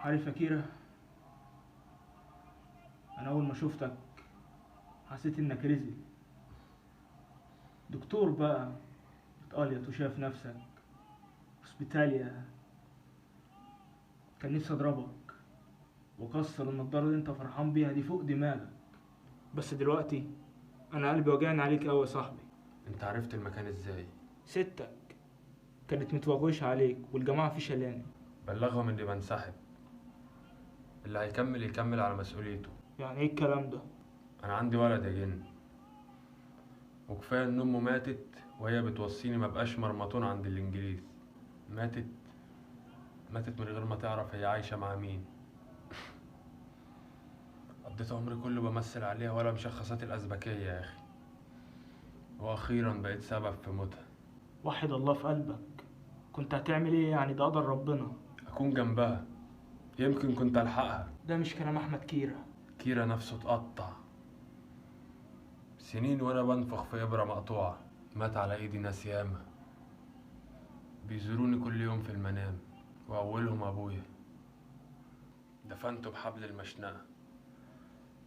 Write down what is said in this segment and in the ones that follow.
عارف يا كيرا، انا اول ما شفتك حسيت انك رزق دكتور بقى، بتقليط وشايف نفسك هوسبيتاليا. كان نفسي اضربك واكسر النضاره اللي انت فرحان بيها دي فوق دماغك، بس دلوقتي انا قلبي وجعني عليك قوي يا صاحبي. انت عرفت المكان ازاي؟ ستك كانت متوغوشة عليك والجماعة في شلاني. بلغهم اني بنسحب، اللي هيكمل يكمل على مسؤوليته. يعني ايه الكلام ده؟ انا عندي ولد يا جن، وكفايه ان امه ماتت وهي بتوصيني مبقاش مرمطون عند الانجليز. ماتت من غير ما تعرف هي عايشه مع مين. قضيت عمري كله بمثل عليها ولا مشخصات الازبكيه يا اخي، واخيرا بقيت سبب في موتها. وحد الله في قلبك، كنت هتعمل ايه يعني؟ ده قدر ربنا. اكون جنبها، يمكن كنت الحقها. ده مش كلام احمد كيرة. كيرة نفسه اتقطع سنين وانا بنفخ في ابره مقطوعه. مات على ايدي ناس ياما بيزوروني كل يوم في المنام، واولهم ابويا. دفنته بحبل المشنقه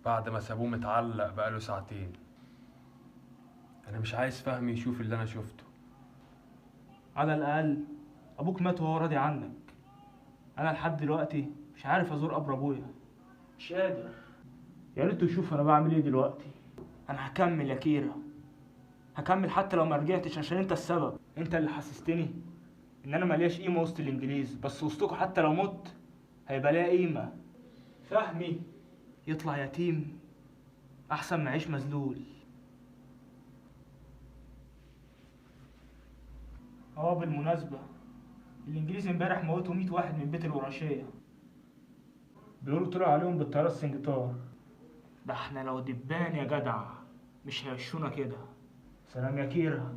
بعد ما سابوه متعلق بقاله ساعتين. انا مش عايز فهمي يشوف اللي انا شفته. على الاقل ابوك مات وهو راضي عنك. انا لحد دلوقتي مش عارف ازور قبر ابويا، مش قادر. يا ريت تشوف انا بعمل ايه دلوقتي. انا هكمل يا كيرة، هكمل حتى لو ما رجعتش، عشان انت السبب. انت اللي حسستني ان انا ملياش قيمه وسط الانجليز، بس وسطكم حتى لو مت هيبقى ليا قيمه. فهمي يطلع يتيم احسن ما يعيش مذلول. بالمناسبه، الانجليز امبارح موتوا 100 واحد من بيت الوراشيه، بيقولوا طلعوا عليهم بالطياره السنجتار. ده احنا لو دبان يا جدع مش هيشونا كده. سلام يا كيرة.